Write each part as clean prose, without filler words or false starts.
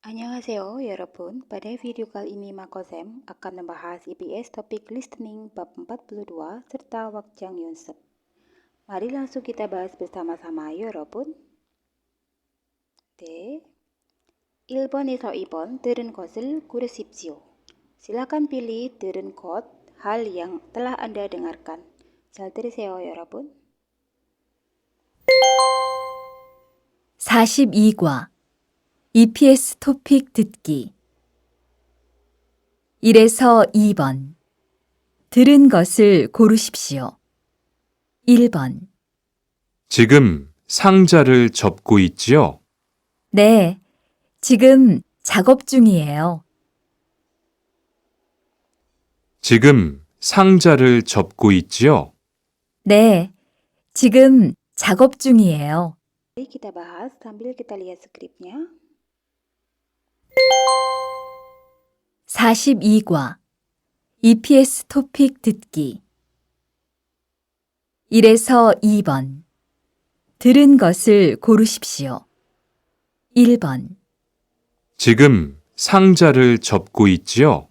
Annyeonghaseyo, 여러분. Pada video kali ini Makosem akan membahas EPS topik listening bab 42 serta wakjang yonsep. Mari langsung kita bahas bersama-sama, 여러분. 네. 1번에서 2번 들은 것을 고르십시오. Silakan pilih 들은 것, hal yang telah Anda dengarkan. 잘 들으세요, 여러분. 42과 EPS 토픽 듣기 1에서 2번 들은 것을 고르십시오. 1번 지금 상자를 접고 있지요? 네, 지금 작업 중이에요. 지금 상자를 접고 있지요? 네, 지금 작업 중이에요. Mari kita bahas sambil kita lihat skripnya. 42과 EPS 토픽 듣기 1에서 2번 들은 것을 고르십시오. 1번 지금 상자를 접고 있지요?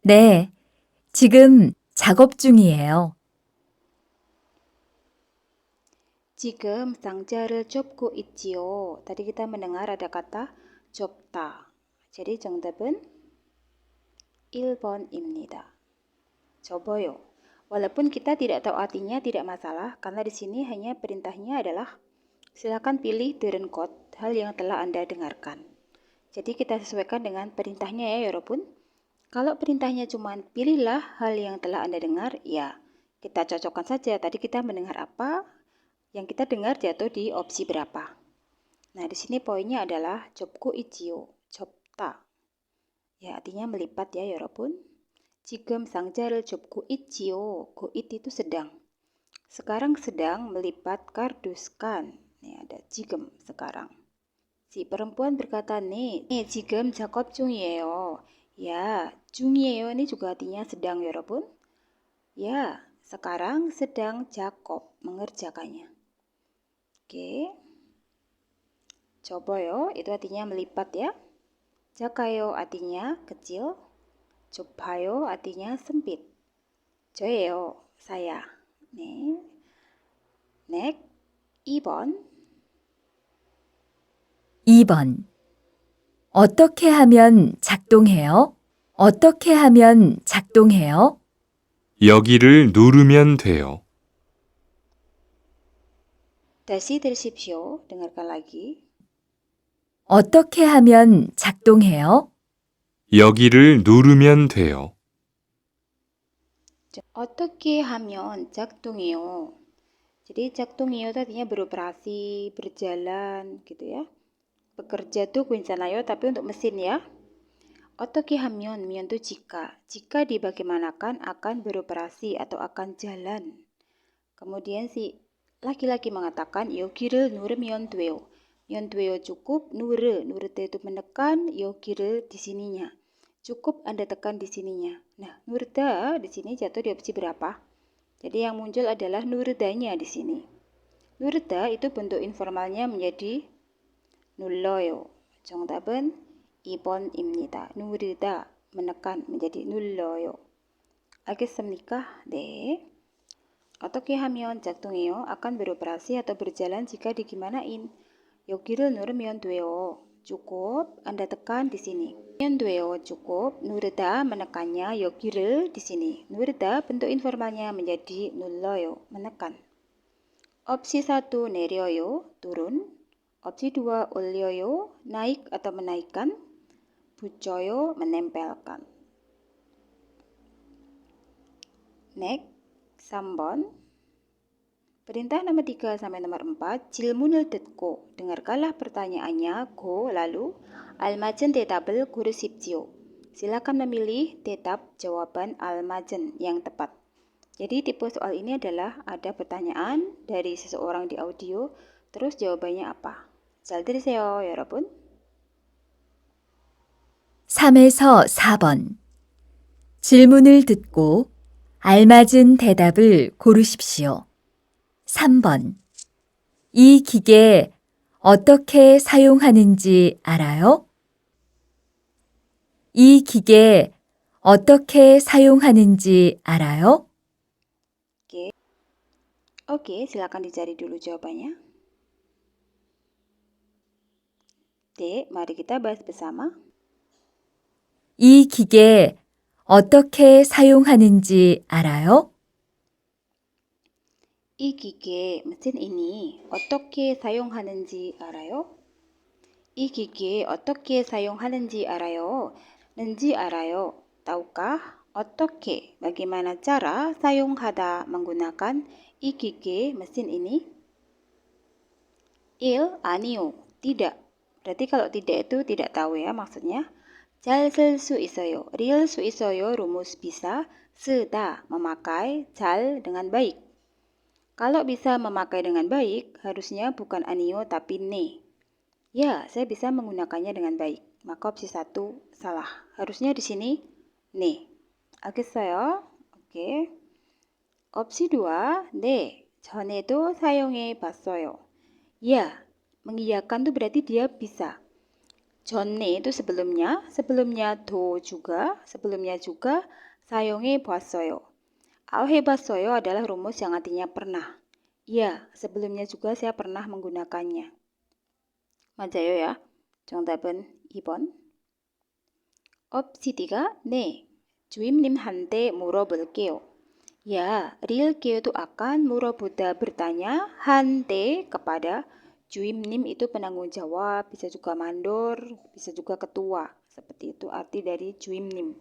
네, 지금 작업 중이에요. Ji금 상자를 접고 있지요. Tadi kita mendengar ada kata 접다. jadi 정답은 1번입니다. 접어요. Walaupun kita tidak tahu artinya tidak masalah karena di sini hanya perintahnya adalah silakan pilih 들은 것, hal yang telah Anda dengarkan. Jadi kita sesuaikan dengan perintahnya ya, 여러분. Kalau perintahnya cuma pilihlah hal yang telah Anda dengar, ya kita cocokkan saja. Tadi kita mendengar apa? Yang kita dengar jatuh di opsi berapa. Nah, di sini poinnya adalah 접고 있지요, 접다. Ya, artinya melipat ya, 여러분. 지금 상자를 접고 있지요. 고it itu sedang. Sekarang sedang melipat kardus kan. Nih ada 지금 sekarang. Si perempuan berkata, nih 지금 작업 중이에요. Ya, 중이에요 ini juga artinya sedang, 여러분. Ya, sekarang sedang 작업, mengerjakannya. Oke. 접어요, itu artinya melipat ya. 작아요 artinya kecil. 좁아요 artinya sempit. 저예요, saya. 네. Next, 2번. 2번 어떻게 하면 작동해요? 어떻게 하면 작동해요? 여기를 누르면 돼요. 다시 들으십시오. dengarkan lagi. 어떻게 하면 작동해요? 여기를 누르면 돼요. 어떻게 하면 작동해요? Jadi 작동해요 tadinya beroperasi, berjalan gitu ya. Bekerja tuh 괜찮아요 tapi untuk mesin ya. 어떻게 하면, 면 itu jika. Jika dibagaimanakan akan beroperasi atau akan jalan. Kemudian si laki-laki mengatakan 여기를 누르면 돼요. 면 돼요 cukup, 누르 itu menekan, 여기를 di sininya. Cukup Anda tekan di sininya. Nah, 누르다 di sini jatuh di opsi berapa? Jadi yang muncul adalah 누르다nya di sini. 누르다 itu bentuk informalnya menjadi 눌러요. 정답은 2번입니다. 누르다, menekan menjadi 눌러요. 알겠습니까? 네. 어떻게 하면 작동해요? akan beroperasi atau berjalan jika digimanain. 여기를 누르면 돼요. cukup Anda tekan di sini. 면 돼요 cukup, 누르다 menekannya, 여기를 di sini. 누르다 bentuk informalnya menjadi 눌러요, menekan. opsi 1 내려요, turun. opsi 2 올려요, naik atau menaikkan. 붙여요, menempelkan. Next, 3번. Perintah nomor 3 sampai nomor 4, 질문을 듣고, dengarkanlah pertanyaannya, go, lalu, 알맞은 대답을 고르십시오. Silakan memilih tetap jawaban almajen yang tepat. Jadi tipe soal ini adalah ada pertanyaan dari seseorang di audio, terus jawabannya apa. 잘 들으세요, 여러분. 3에서 4번 질문을 듣고 알맞은 대답을 고르십시오. 3번 이 기계 어떻게 사용하는지 알아요? 이 기계 어떻게 사용하는지 알아요? Oke, silakan dicari dulu jawabannya. D, mari kita bahas bersama. 이 기계 어떻게 사용하는지 알아요? 이 기계, mesin ini, 어떻게 사용하는지 알아요? 이 기계 어떻게 사용하는지 알아요? 는지 알아요. Tahukah? 어떻게, bagaimana cara 사용하다 menggunakan 이 기계, mesin ini? 아니요, tidak. Berarti kalau tidak itu tidak tahu ya maksudnya. 잘 쓸 수 있어요. 릴 수 있어요, rumus bisa. 쓰다, memakai. 잘, dengan baik. Kalau bisa memakai dengan baik, harusnya bukan anio tapi ne. Ya, saya bisa menggunakannya dengan baik. Maka opsi 1 salah. Harusnya di sini ne. 알겠어요? Oke. opsi 2, 네. 전에도 사용해 봤어요. Ya, mengiyakan tuh berarti dia bisa. 전에 itu sebelumnya do juga, sebelumnya juga 사용해 봤어요. 해봤어요 adalah rumus yang artinya pernah. Ya, sebelumnya juga saya pernah menggunakannya. 맞아요 ya. 정답은 2번. opsi 3, 네. 주임님한테 물어볼게요. Ya, 릴게요 itu akan, 물어보다 bertanya, 한테 kepada, 주임님 itu penanggung jawab, bisa juga mandor, bisa juga ketua. Seperti itu arti dari 주임님.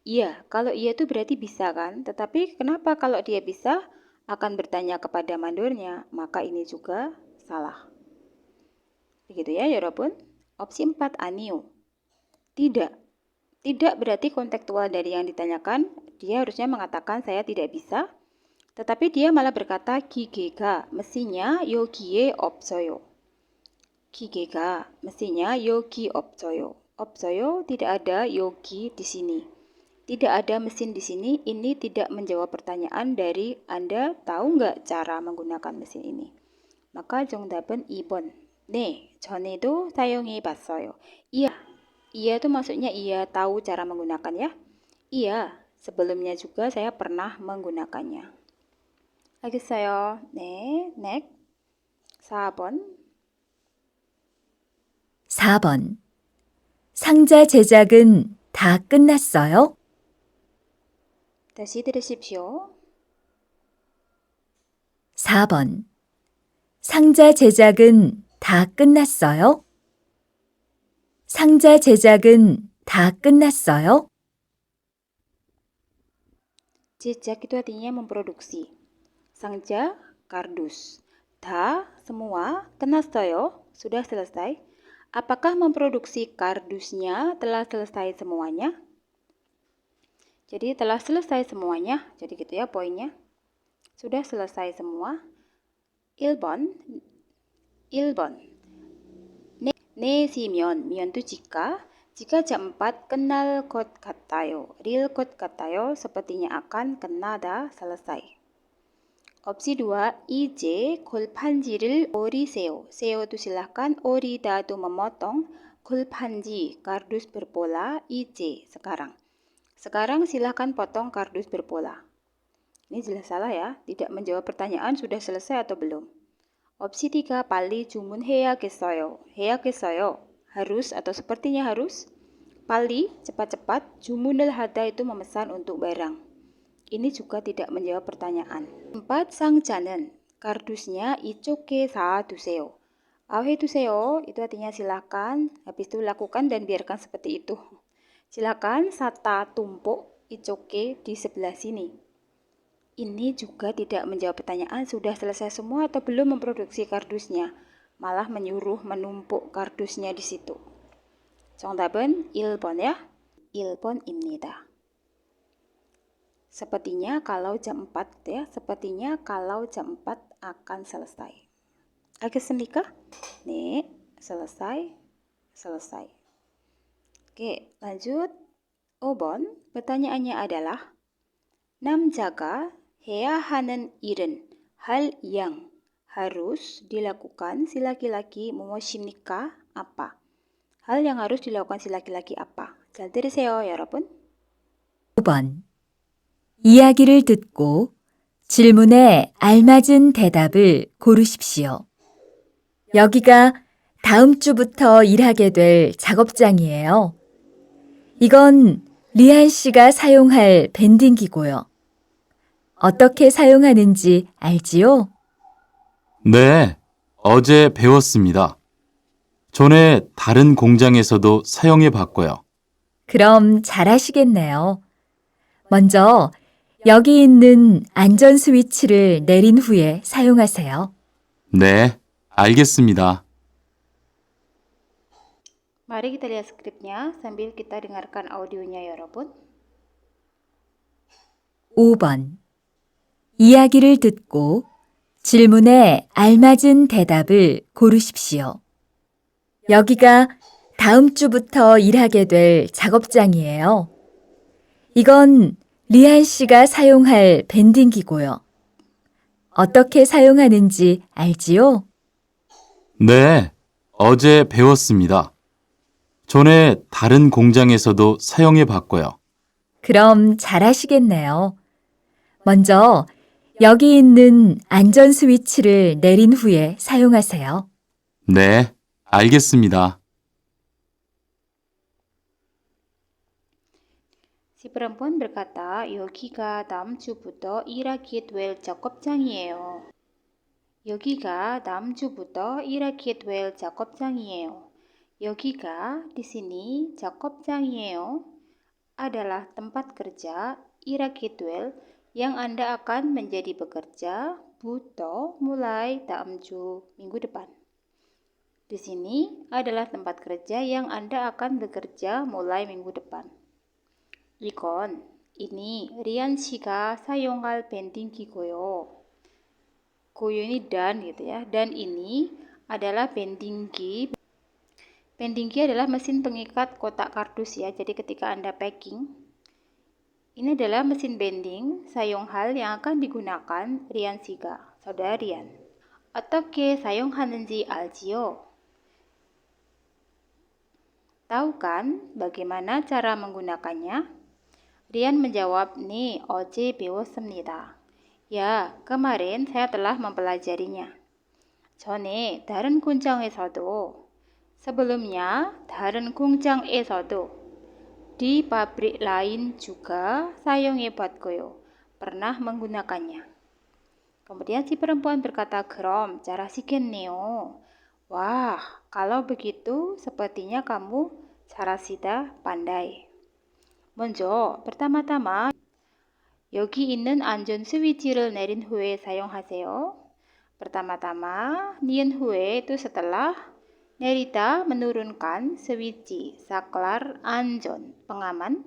Iya, kalau iya itu berarti bisa kan? Tetapi kenapa kalau dia bisa akan bertanya kepada mandornya? Maka ini juga salah. Begitu ya, 여러분. opsi 4, 아니요. Tidak. Tidak berarti kontekstual dari yang ditanyakan. Dia harusnya mengatakan saya tidak bisa. Tetapi dia malah berkata 기계가, mestinya 여기에 없어요. 기계가, mestinya 여기 없어요. 없어요, tidak ada 여기 di sini. Tidak ada mesin di sini, ini tidak menjawab pertanyaan dari Anda tahu nggak cara menggunakan mesin ini. Maka 정답은 2번. 네, 전에도 사용해 봤어요. Iya, iya itu maksudnya iya tahu cara menggunakan ya. Iya, sebelumnya juga saya pernah menggunakannya. 알겠어요. 네, next. 4번. 4번. 상자 제작은 다 끝났어요? 다시 들으십시오. 4번. 상자 제작은 다 끝났어요? 상자 제작은 다 끝났어요? Jejak itu artinya memproduksi. Sangja, kardus. Da, semua. 끝났어요, sudah selesai. Apakah memproduksi kardusnya telah selesai semuanya? Jadi telah selesai semuanya. Jadi gitu ya poinnya. Sudah selesai semua. 1번. 내시면, 면 itu jika. Jika jam 4 kenal 것 같아요. Real 것 같아요. Sepertinya akan, 끝나다, selesai. opsi 2, 이제 골판지를 오리세요. 세요 itu silahkan, 오리다 itu memotong, 골판지, kardus berpola, 이제, sekarang. Sekarang silahkan potong kardus berpola. Ini jelas salah ya, tidak menjawab pertanyaan sudah selesai atau belum. opsi 3, 빨리 주문해야겠어요. 해야겠어요. Harus atau sepertinya harus. 빨리, cepat-cepat. 주문을 하다 itu memesan untuk barang. Ini juga tidak menjawab pertanyaan. 4, 상자는, kardusnya 이쪽에 사두세요. 해두세요 itu artinya silakan, habis itu lakukan dan biarkan seperti itu. Silakan sata tumpuk icoke di sebelah sini. Ini juga tidak menjawab pertanyaan sudah selesai semua atau belum memproduksi kardusnya. Malah menyuruh menumpuk kardusnya di situ. 정답은 1번 ya. 1번입니다. Sepertinya kalau jam 4 ya, sepertinya kalau jam 4 akan selesai. 알겠습니까? 네, selesai. Oke, lanjut. 5번, pertanyaannya adalah 남자가 해야 하는 일은, hal yang harus dilakukan si laki-laki mu엇입니까? Apa? Hal yang harus dilakukan si laki-laki apa? 잘 들으세요, 여러분. 5번. 이야기를 듣고 질문에 알맞은 대답을 고르십시오. 여기가 다음 주부터 일하게 될 작업장이에요. 이건 리안 씨가 사용할 밴딩기고요. 어떻게 사용하는지 알지요? 네, 어제 배웠습니다. 전에 다른 공장에서도 사용해 봤고요. 그럼 잘하시겠네요. 먼저 여기 있는 안전 스위치를 내린 후에 사용하세요. 네, 알겠습니다. Mari kita lihat skripnya sambil kita dengarkan audionya, 여러분. 5번. 이야기를 듣고 질문에 알맞은 대답을 고르십시오. 여기가 다음 주부터 일하게 될 작업장이에요. 이건 리안 씨가 사용할 밴딩기고요. 어떻게 사용하는지 알지요? 네, 어제 배웠습니다. 전에 다른 공장에서도 사용해 봤고요. 그럼 잘하시겠네요. 먼저 여기 있는 안전 스위치를 내린 후에 사용하세요. 네, 알겠습니다. Si perempuan berkata, 여기가 다음 주부터 일하게 될 작업장이에요. 여기가 다음 주부터 일하게 될 작업장이에요. 여기가 di sini 작업장이에요 adalah tempat kerja 일하게 될 yang Anda akan menjadi bekerja buto mulai dalam ju minggu depan. Di sini adalah tempat kerja yang Anda akan bekerja mulai minggu depan. 이건 ini 리안 씨가 사용할 밴딩기고요. 고요 ini dan gitu ya. Dan ini adalah bendingki. Bendingki adalah mesin pengikat kotak kardus ya. Jadi ketika Anda packing, ini adalah mesin bending 사용할 yang akan digunakan 리안 씨가, saudara Rian. 어떻게 사용하는지 알지요? Tahu kan bagaimana cara menggunakannya? Rian menjawab, nih, 어제 배웠습니다. Ya, kemarin saya telah mempelajarinya. 전에 다른 공장에서도, sebelumnya 다른 공장에서도, di pabrik lain juga 사용해봤고요. Pernah menggunakannya. Kemudian si perempuan berkata, 그럼 잘하시겠네요. Wah, kalau begitu sepertinya kamu 잘하시다 pandai. 먼저 pertama-tama 여기 있는 안전 스위치를 내린 후에 사용하세요. Pertama-tama nian 후에 itu setelah 내리다 menurunkan 스위치 saklar 안전 pengaman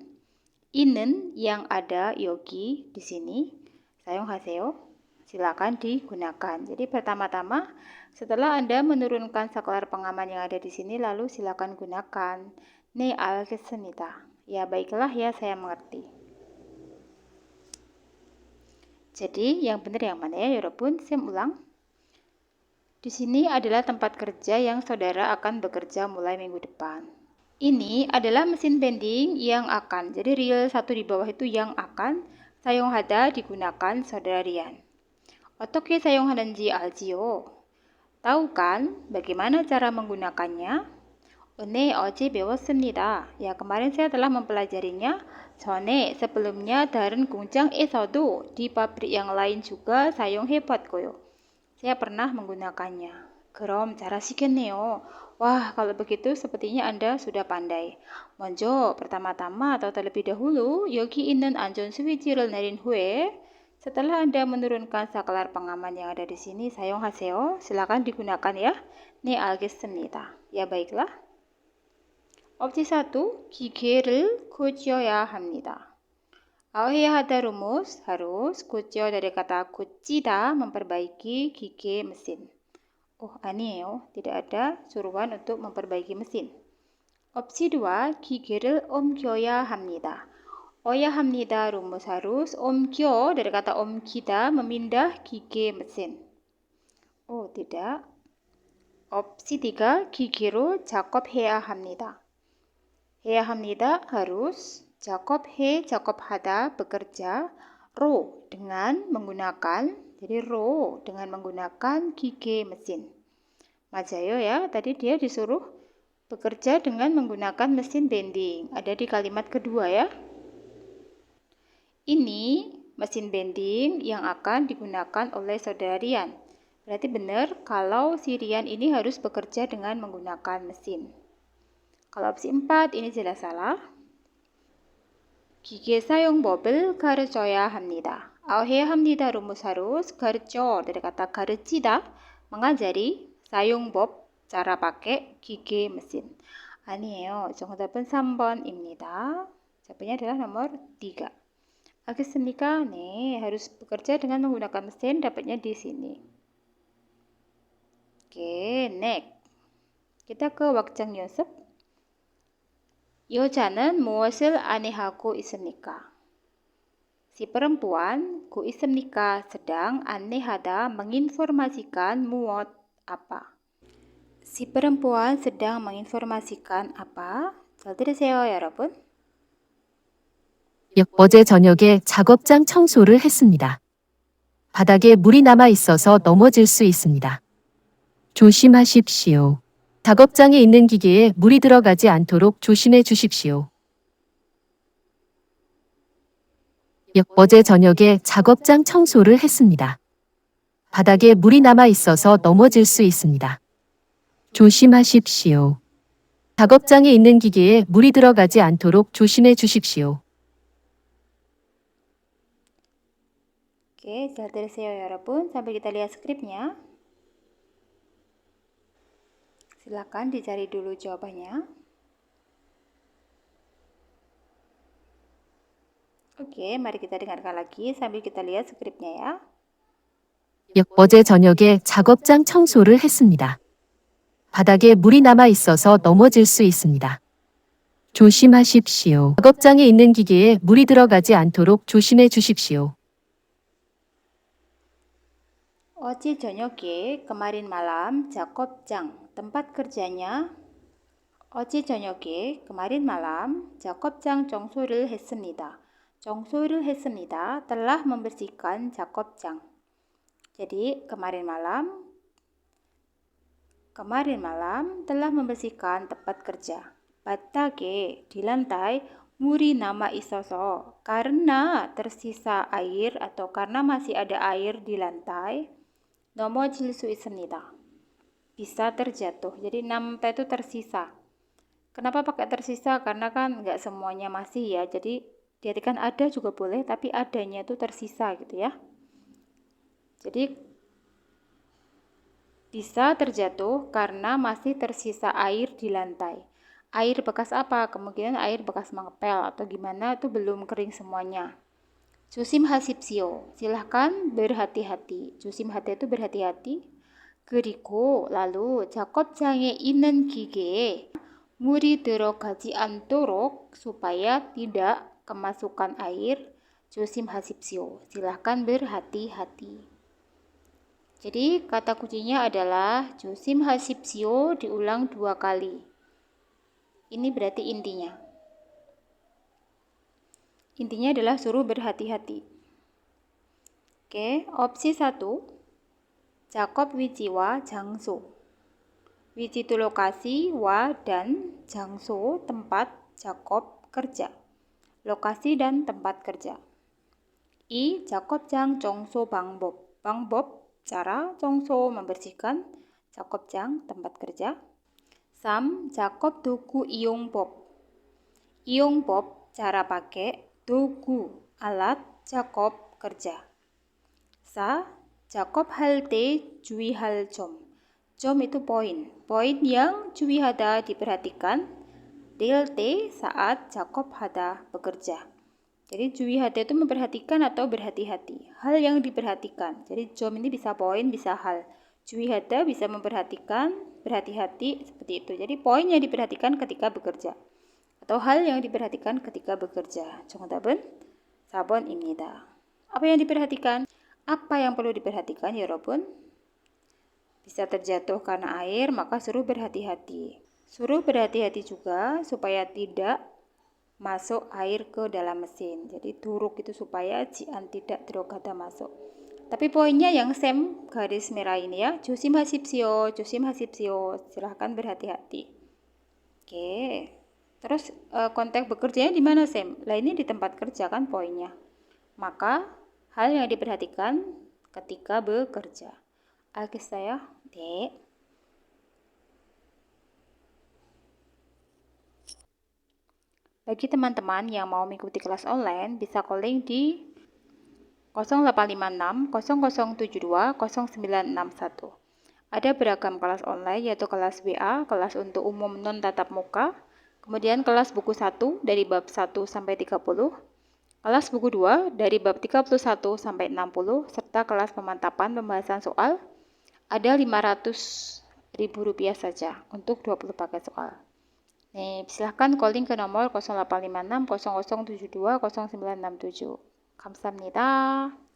있는 yang ada 여기 di sini 사용하세요. Silakan digunakan. Jadi pertama-tama setelah Anda menurunkan saklar pengaman yang ada di sini lalu silakan gunakan. 네, 알겠습니다. Ya baiklah ya, saya mengerti. Jadi yang benar yang mana ya, 여러분? Saya ulang. Di sini adalah tempat kerja yang saudara akan bekerja mulai minggu depan. Ini adalah mesin bending yang akan. Jadi real satu di bawah itu yang akan 사용하다 digunakan saudara Rian. 어떻게 사용하는지 알지요? Tahu kan bagaimana cara menggunakannya? 네, 어제 배웠습니다. Ya, kemarin saya telah mempelajarinya. 전에, sebelumnya, dalam 공장에서도 di pabrik yang lain juga 사용해봤고요. Saya pernah menggunakannya. 그럼 잘하시겠네요. Wah, kalau begitu sepertinya Anda sudah pandai. 먼저, pertama-tama atau terlebih dahulu, 여기 있는 안전 스위치를 내린 후에, setelah Anda menurunkan saklar pengaman yang ada di sini, 사용하세요. Silakan digunakan ya. 네, 알겠습니다. Ya, baiklah. Opsi 1, 기계를 고쳐야 합니다. 해야 하다 rumus harus, 고쳐 dari kata 고치다 memperbaiki gigi mesin. Oh, aneh, tidak ada suruhan untuk memperbaiki mesin. Opsi 2, 기계를 옮겨야 합니다. 옮겨야 합니다 rumus harus, 옮겨 dari kata 옮기다 memindah gigi mesin. Oh, tidak. Opsi 3, 기계로 작업해야 합니다. 해야 합니다. harus. Jakob hada bekerja. ro dengan menggunakan. Jadi ro dengan menggunakan gige mesin. Majayo ya, tadi dia disuruh bekerja dengan menggunakan mesin bending. Ada di kalimat kedua ya. Ini mesin bending yang akan digunakan oleh saudara Rian. Berarti benar kalau si Rian ini harus bekerja dengan menggunakan mesin. Kalau opsi 4 ini jelas salah. 기계 사용법을 가르쳐야 합니다. 해야 합니다 rumus harus, 가르쳐 dari kata 가르치다, mengajari, 사용법 cara pakai 기계 mesin. 아니에요. 정답은 3번입니다. jawabannya adalah nomor 3. Al겠습니까? 네, harus bekerja dengan menggunakan mesin, dapatnya di sini. Oke, next. Kita ke wak장 연습. 여자는 무엇을 안내하고 있습니까? Si perempuan, ku 있습니까? sedang 안내하다, menginformasikan muot apa. Si perempuan sedang menginformasikan apa? 잘 들으세요, 여러분. 어제 저녁에 작업장 청소를 했습니다. 바닥에 물이 남아 있어서 넘어질 수 있습니다. 조심하십시오. 작업장에 있는 기계에 물이 들어가지 않도록 조심해 주십시오. 어제 저녁에 작업장 청소를 했습니다. 바닥에 물이 남아 있어서 넘어질 수 있습니다. 조심하십시오. 작업장에 있는 기계에 물이 들어가지 않도록 조심해 주십시오. Oke, 잘 들으세요, 여러분. Sambil kita lihat skripnya. Silakan dicari dulu jawabannya. Oke, mari kita dengarkan lagi sambil kita lihat skripnya ya. 어제 저녁에 작업장 청소를 했습니다. 바닥에 물이 남아 있어서 넘어질 수 있습니다. 조심하십시오. 작업장에 있는 기계에 물이 들어가지 않도록 조심해 주십시오. 어제 저녁에 kemarin malam 작업장 tempat kerjanya. 어제 저녁에 kemarin malam 작업장 청소를 했습니다. 청소를 했습니다. telah membersihkan 작업장. Jadi kemarin malam telah membersihkan tempat kerja. 바닥에 di lantai 물이 남아 있어서 karena tersisa air atau karena masih ada air di lantai. 넘어질 수 있습니다. Bisa terjatuh. Jadi namta itu tersisa. Kenapa pakai tersisa? Karena kan nggak semuanya masih ya. Jadi diartikan ada juga boleh, tapi adanya itu tersisa gitu ya. Jadi bisa terjatuh karena masih tersisa air di lantai. Air bekas apa? Kemungkinan air bekas mengepel atau gimana itu belum kering semuanya. 조심하십시오. silahkan berhati-hati. 조심하다 itu berhati-hati. 그리고 lalu 작업장에 있는 기계에 물이 들어가지 않도록 supaya tidak kemasukan air. 조심하십시오. silahkan berhati-hati. Jadi kata kuncinya adalah 조심하십시오 diulang 2 kali. Ini berarti intinya. Intinya adalah suruh berhati-hati. Oke, opsi 1. 작업 위치와 장소. Wiji itu lokasi, wa dan 장소 tempat 작업 kerja. Lokasi dan tempat kerja. I. 작업장 청소 방법. 방법 cara 청소 membersihkan 작업장 tempat kerja. 3. 작업 도구 이용법. 이용법 cara pakai. 도구 alat 작업 kerja. 4. 작업할 때 주의할 점. 점 itu poin. Poin yang 주의하다 diperhatikan. 될 때 saat 작업하다 bekerja. Jadi 주의하다 itu memperhatikan atau berhati-hati. Hal yang diperhatikan. Jadi 점 ini bisa poin, bisa hal. 주의하다 bisa memperhatikan, berhati-hati seperti itu. Jadi poin yang diperhatikan ketika bekerja. Atau hal yang diperhatikan ketika bekerja. 정답은 4번입니다. Apa yang diperhatikan? Apa yang perlu diperhatikan, 여러분? Bisa terjatuh karena air, maka suruh berhati-hati. Suruh berhati-hati juga supaya tidak masuk air ke dalam mesin. Jadi turuk itu supaya jian tidak 들어가다 masuk. Tapi poinnya yang same garis merah ini ya. 조심하십시오, 조심하십시오. Silahkan berhati-hati. Oke. Terus konteks bekerjanya di mana Sam? Lah ini di tempat kerja kan poinnya. Maka hal yang diperhatikan ketika bekerja. 알겠어요? 네. Bagi teman-teman yang mau mengikuti kelas online, bisa calling di 0856 0072 0961. Ada beragam kelas online yaitu kelas WA, kelas untuk umum non tatap muka, kemudian kelas buku 1 dari bab 1 sampai 30, kelas buku 2 dari bab 31 sampai 60, serta kelas pemantapan pembahasan soal ada Rp500.000 saja untuk 20 paket soal. Nih, silahkan calling ke nomor 0856 0072 0967. 감사합니다.